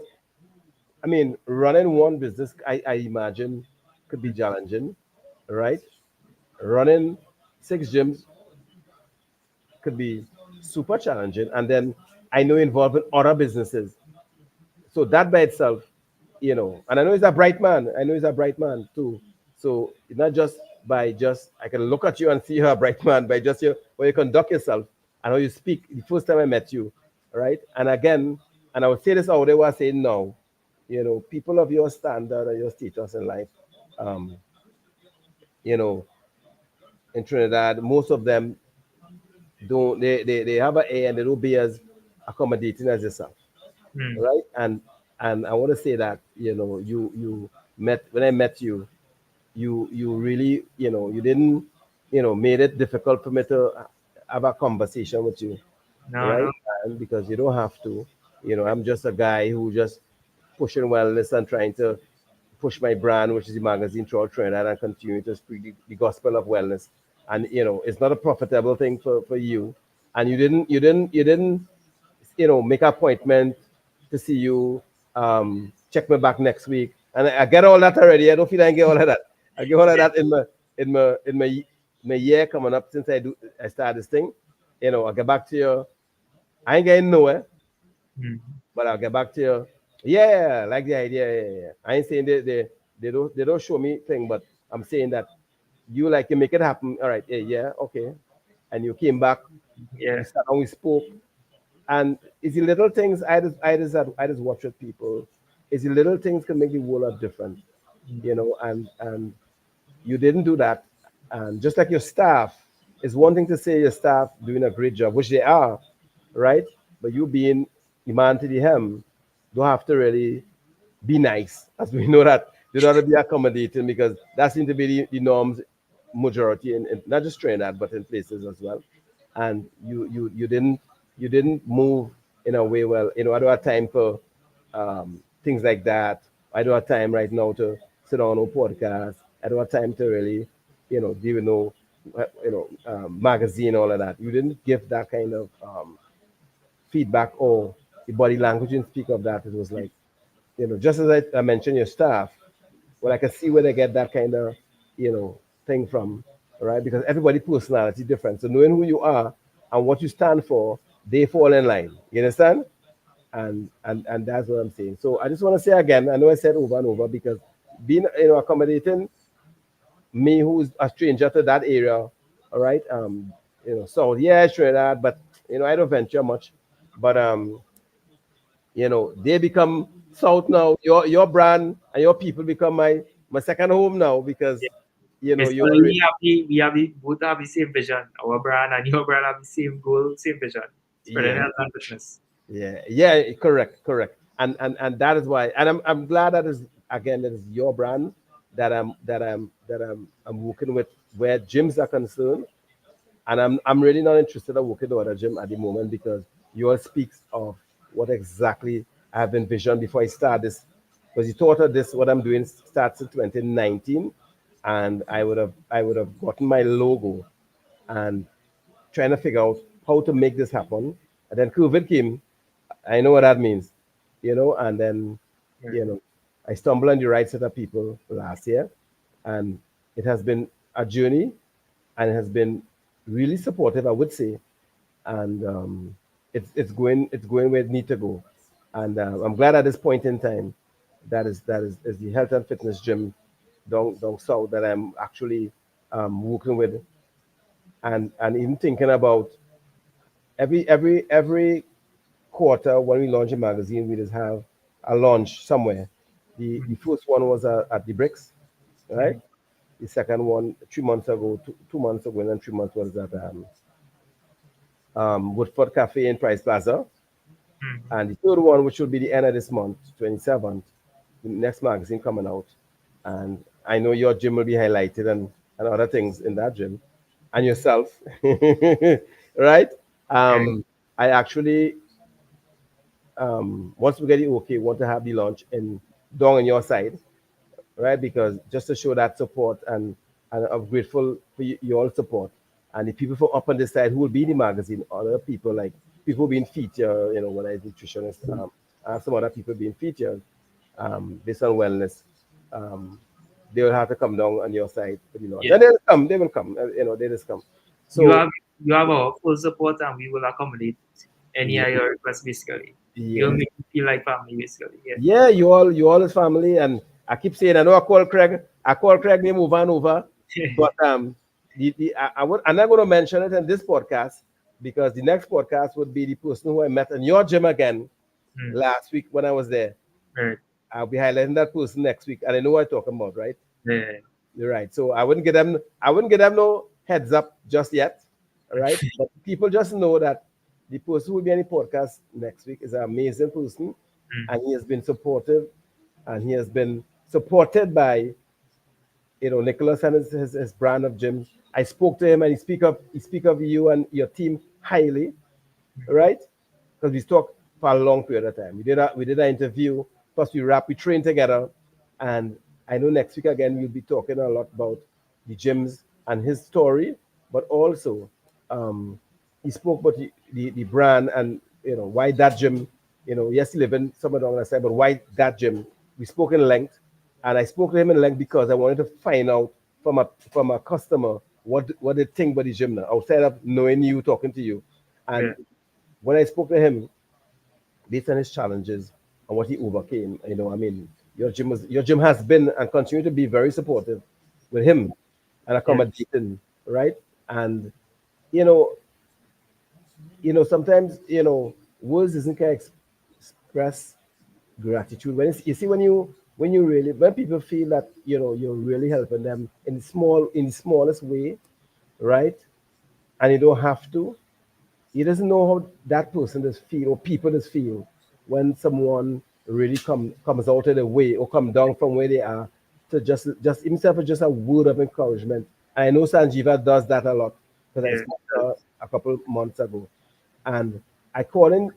I mean, running one business, I imagine, could be challenging, right? Running 6 gyms could be super challenging. And then I know involving other businesses. So that by itself, and I know he's a bright man. I know he's a bright man too. So it's not just by just I can look at you and see you're a bright man by just your way you conduct yourself and how you speak. The first time I met you, right? And again, and I would say this out there, what I say now, people of your standard and your status in life, um, you know, in Trinidad, most of them don't they have an A and they don't be as accommodating as yourself, Mm. right? And I want to say that you met when I met you, you really you didn't made it difficult for me to have a conversation with you, No, right? no. And because you don't have to, I'm just a guy who just pushing wellness and trying to push my brand, which is the magazine throughout Trinidad, and continue to spread the gospel of wellness. And it's not a profitable thing for you. And you didn't make an appointment to see you. Check me back next week, and I get all that already. I don't feel I get all of that. I get all of that in my year coming up since I started this thing. I'll get back to you. I ain't getting nowhere, Mm. but I'll get back to you. Yeah, like the idea. Yeah. I ain't saying they don't show me thing, but I'm saying that you make it happen. All right, yeah, okay. And you came back, Yeah. we sat down, we spoke, and it's the little things I just watch with people. It's the little things can make the world of different, and you didn't do that. And just like your staff, it's one thing to say your staff doing a great job, which they are, right? But you being the man to the hem, don't have to really be nice, as we know that you don't have to be accommodating because that seems to be the norms majority in not just Trinidad but in places as well. And you didn't move in a way. Well, I don't have time for things like that. I don't have time right now to sit on a podcast. I don't have time to really, deal with no, magazine, all of that. You didn't give that kind of feedback or the body language didn't speak of that. It was like, just as I mentioned your staff, well, I can see where they get that kind of, thing from, right? Because everybody personality different. So knowing who you are and what you stand for, they fall in line. You understand? And that's what I'm saying. So I just want to say again, I know I said over and over because being accommodating me who's a stranger to that area, all right. So yeah, sure that, but I don't venture much. But they become South now. Your brand and your people become my second home now because Yeah. you Basically, were we both have the same vision. Our brand and your brand have the same goal, same vision. Spreading yeah health and fitness. yeah, correct. And that is why, and I'm glad that is again that is your brand that I'm working with where gyms are concerned. And I'm really not interested in working with a gym at the moment because yours speaks of what exactly I have envisioned before I start this. Because you thought of this, what I'm doing starts in 2019, and I would have gotten my logo and trying to figure out how to make this happen. And then COVID came. I know what that means, and then Yeah. you know I stumbled on the right set of people last year, and it has been a journey and it has been really supportive, I would say, and it's going where it needs to go, and I'm glad at this point in time that is the health and fitness gym down south that I'm actually working with, and even thinking about every quarter when we launch a magazine, we just have a launch somewhere. The first one was at the Bricks, right? Mm. The second one 3 months ago, 2 months ago, and then 3 months was at Woodford Cafe in Price Plaza. Mm. And the third one, which will be the end of this month, 27th, the next magazine coming out. And I know your gym will be highlighted and other things in that gym and yourself, right? Yeah. I actually once we get it okay, we want to have the launch down on your side, right? Because just to show that support, and I'm grateful for your support. And the people from up on this side who will be in the magazine, other people like people being featured, when I nutritionists, I have some other people being featured based on wellness. Um, they will have to come down on your side for the launch. Yeah. And they will come, they just come. You So have you have our full support, and we will accommodate any yeah, of your requests basically. You'll yeah. make me feel like family basically. Yeah. Yeah, you all is family, and I keep saying I know I call Craig name over and over, but I'm not going to mention it in this podcast because the next podcast would be the person who I met in your gym again Mm, last week when I was there. right. I'll be highlighting that person next week, and I know what I'm talking about, right? Yeah. You're right. So I wouldn't give them no heads up just yet, all right? But people just know that the person who will be on the podcast next week is an amazing person, Mm, and he has been supportive, and he has been supported by Nicholas and his brand of gyms. I spoke to him, and he speak of you and your team highly, right? Because we talked for a long period of time. We did an interview, plus we trained together, and I know next week again we'll be talking a lot about the gyms and his story, but also um, he spoke about the brand and why that gym, yes, he live in somewhere down the side, but why that gym. We spoke in length, and I spoke to him in length because I wanted to find out from a customer what they think about the gym now, outside of knowing you, talking to you. yeah. And when I spoke to him, based on his challenges and what he overcame, I mean, your gym has been and continue to be very supportive with him and Yeah. accommodating, right? And you know, sometimes words isn't can express gratitude. You see when people feel that you're really helping them in the smallest way, right? And you don't have to. He doesn't know how that person does feel or people does feel when someone really comes out of the way or come down from where they are to just himself with just a word of encouragement. I know Sanjiva does that a lot because I Yeah. spoke to her a couple months ago, and I call in.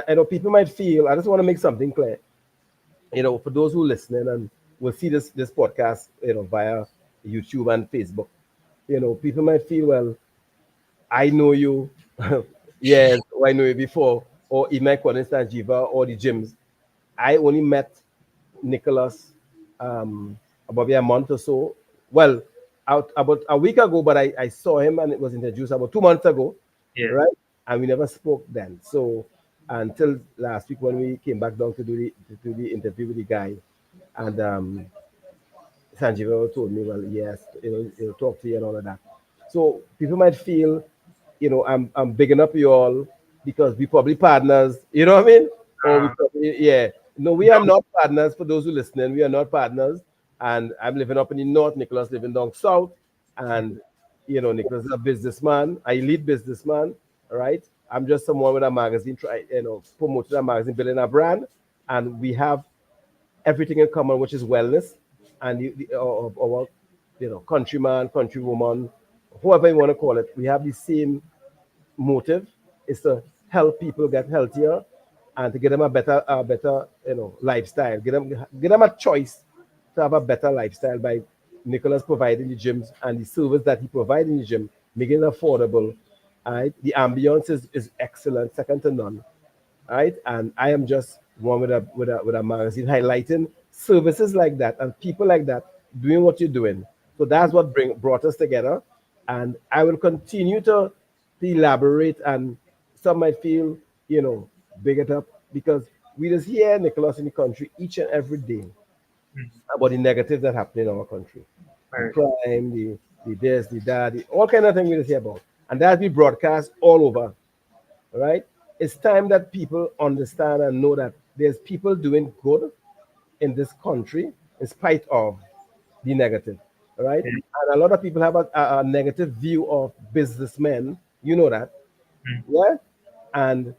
I know people might feel. I just want to make something clear. For those who listening and will see this podcast, via YouTube and Facebook. People might feel, well, I know you. Yes, or I know you before. Or in my for instance, Jiva or the gyms. I only met Nicholas about a month or so. Well, out about a week ago, but I saw him and it was introduced about 2 months ago, Yeah. right? And we never spoke then. So until last week when we came back down to do the interview with the guy, and Sanjeev told me, well, yes, he'll talk to you and all of that. So people might feel, I'm bigging up you all because we probably partners, you know what I mean? Or we Um, probably, yeah. No, we are not partners. For those who listening, we are not partners. And I'm living up in the north, Nicholas living down south. And, Nicholas is a businessman, a elite businessman, right? I'm just someone with a magazine, promoting a magazine, building a brand. And we have everything in common, which is wellness, and our countryman, countrywoman, whoever you want to call it. We have the same motive: is to help people get healthier and to get them a better lifestyle. Get them a choice to have a better lifestyle by Nicholas providing the gyms and the service that he provides in the gym, making it affordable. Right? The ambience is excellent, second to none, right? And I am just one with a magazine highlighting services like that and people like that doing what you're doing. So that's what brought us together, and I will continue to elaborate. And some might feel, big it up because we just hear Nicholas in the country each and every day mm, about the negatives that happen in our country, the right. crime, the this, the that, all kind of things we just hear about, and that be broadcast all over, right? It's time that people understand and know that there's people doing good in this country in spite of the negative, right? Yeah. And a lot of people have a negative view of businessmen. You know that, Mm, yeah? And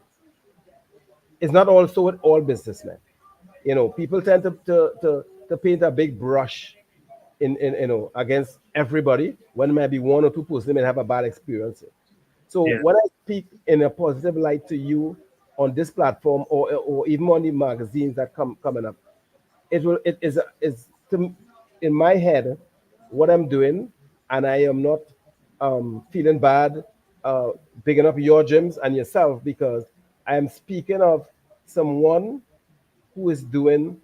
it's not also with all businessmen. People tend to paint a big brush in against everybody when maybe one or two persons may have a bad experience. So yeah. when I speak in a positive light to you, on this platform or even on the magazines that coming up, it is in my head what I'm doing, and I am not feeling bad uh, bigging up your gyms and yourself, because I am speaking of someone who is going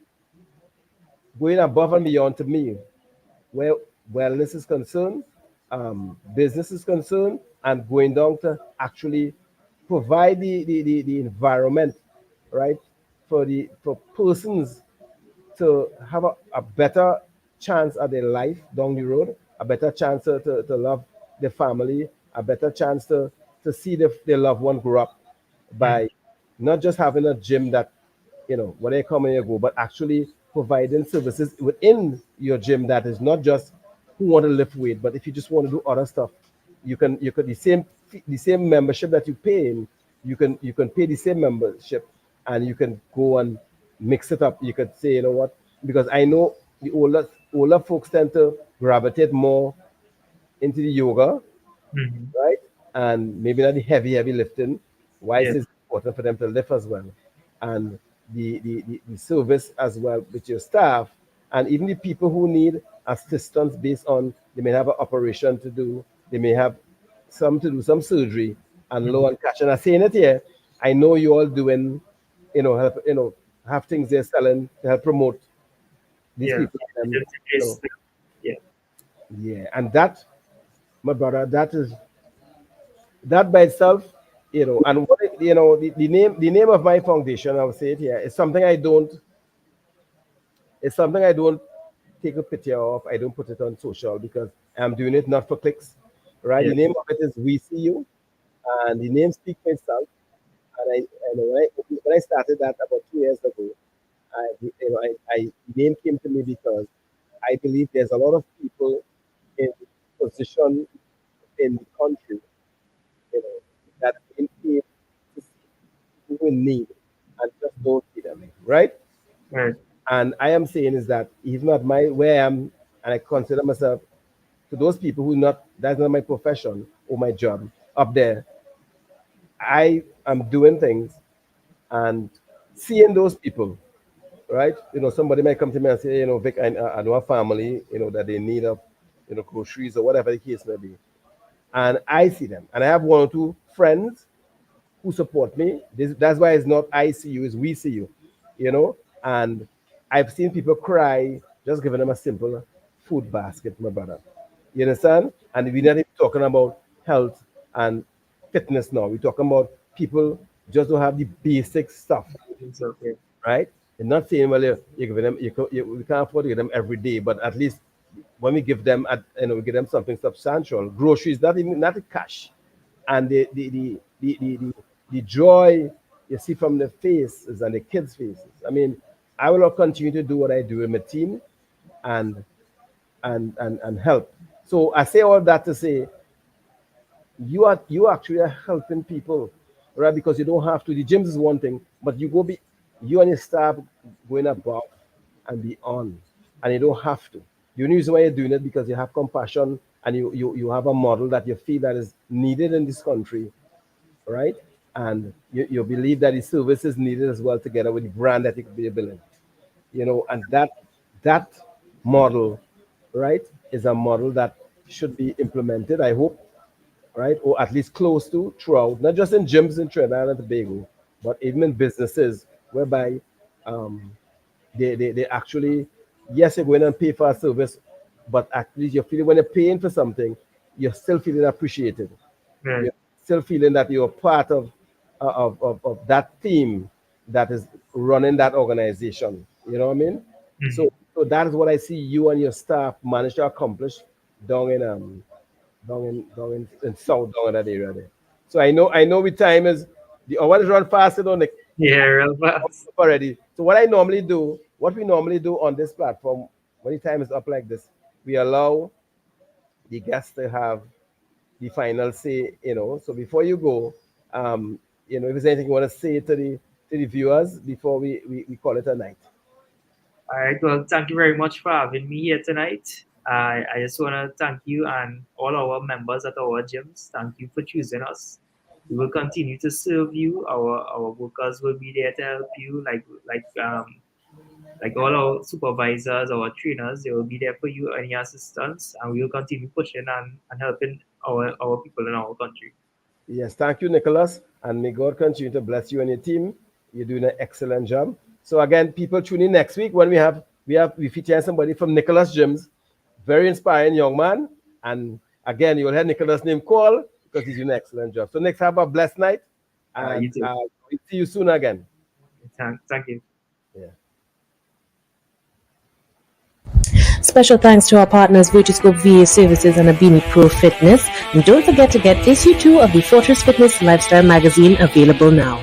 above and beyond to me, where wellness is concerned, business is concerned, and going down to actually provide the environment, right, for persons to have a better chance at their life down the road, a better chance to love their family, a better chance to see their loved one grow up Mm. by not just having a gym that, when they come and you go, but actually providing services within your gym that is not just who want to lift weight, but if you just want to do other stuff, you could the same membership that you pay in, you can pay the same membership, and you can go and mix it up. You could say, you know what, because I know the older folks tend to gravitate more into the yoga, Mhm. right? And maybe not the heavy lifting. Why is Yes. it important for them to lift as well? And the service as well with your staff, and even the people who need assistance based on they may have an operation to do, they may have some to do some surgery and low Mhm. on cash. And I'm saying it here, I know you all doing, help, have things they're selling to help promote these Yeah. people. And It's, you know, it's, yeah. yeah, and that, my brother, that by itself, and what the name of my foundation, I'll say it here, is something I don't, it's something I don't take a picture of. I don't put it on social because I'm doing it not for clicks, right? Yeah. The name of it is We See You, and the name speaks for itself. And when I started that about 2 years ago, the name came to me because I believe there's a lot of people in position in the country, you know, that in need to see people who need and just don't see them, right? Right. And I am saying is that even at my where I am, and I consider myself to those people who not that's not my profession or my job up there. I am doing things and seeing those people, right? Somebody might come to me and say, Vic, I know a family, that they need of, groceries or whatever the case may be, and I see them, and I have one or two friends who support me. That's why it's not I see you, it's we see you, you know. And I've seen people cry just giving them a simple food basket, my brother. You understand? And we're not even talking about health and fitness now. We're talking about people just don't have the basic stuff, It's okay. right? And not saying, well, you give them, we can't afford to give them every day, but at least when we give them, we give them something substantial. Groceries, not the cash, and the joy you see from the faces and the kids' faces. I mean, I will continue to do what I do with my team, and and help. So I say all that to say you actually are helping people, right? Because you don't have to. The gyms is one thing, but you and your staff going above and beyond, and you don't have to. The only reason why you're doing it because you have compassion and you have a model that you feel that is needed in this country, right? And you believe that the service is needed as well together with the brand that you could be building, and that model, right, is a model that should be implemented, I hope, right? Or at least close to throughout, not just in gyms in Trinidad and Tobago, but even in businesses whereby um, they actually, yes, you're going and pay for a service, but at least you're feeling when you're paying for something, you're still feeling appreciated. Right. You're still feeling that you're part of that team that is running that organization. You know what I mean? Mhm. So that is what I see you and your staff manage to accomplish down in in South down in that area there. So I know with time is the hour is run faster don't they Yeah, real fast. already. So what we normally do on this platform when the time is up like this, we allow the guests to have the final say. So before you go, if there's anything you want to say to the viewers before we call it a night. All right. Well, thank you very much for having me here tonight. I just want to thank you and all our members at our gyms. Thank you for choosing us. We will continue to serve you. Our workers will be there to help you, like all our supervisors, our trainers, they will be there for you, any assistance, and we will continue pushing and helping our people in our country. Yes, thank you, Nicholas, and may God continue to bless you and your team. You're doing an excellent job. So again, people tune in next week when we feature somebody from Nicholas Gyms, very inspiring young man, and again, you'll hear Nicholas' name call because he's doing an excellent job. So next, have a blessed night, and You too. we'll see you soon again. Thank you. Yeah. Special thanks to our partners Virtuscope VA Services and Abini Pro Fitness. And don't forget to get issue 2 of the Fortress Fitness Lifestyle magazine available now.